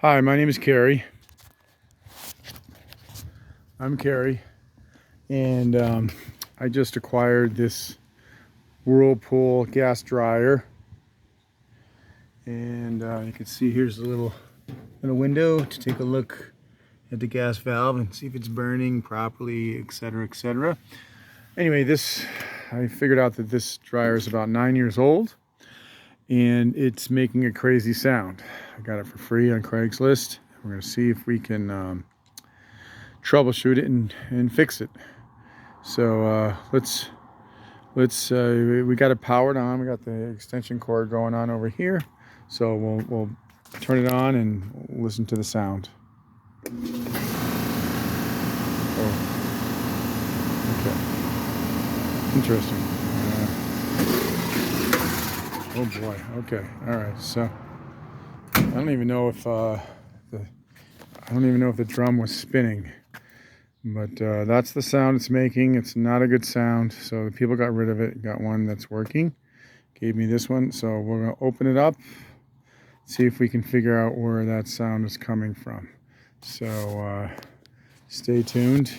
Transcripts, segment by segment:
Hi, my name is Carrie. I'm Carrie, and I just acquired this Whirlpool gas dryer, and you can see here's a little window to take a look at the gas valve and see if it's burning properly, etc., etc. Anyway, I figured out that this dryer is about 9 years old, and it's making a crazy sound. I got it for free on Craigslist. We're going to see if we can troubleshoot it and fix it. So we got it powered on. We got the extension cord going on over here. So we'll turn it on and listen to the sound. Oh, okay. Interesting. Oh boy. Okay. All right. So I don't even know if the drum was spinning. But that's the sound it's making. It's not a good sound, so the people got rid of it. Got one that's working. Gave me this one, so we're going to open it up, see if we can figure out where that sound is coming from. So stay tuned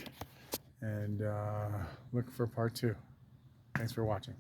and look for part 2. Thanks for watching.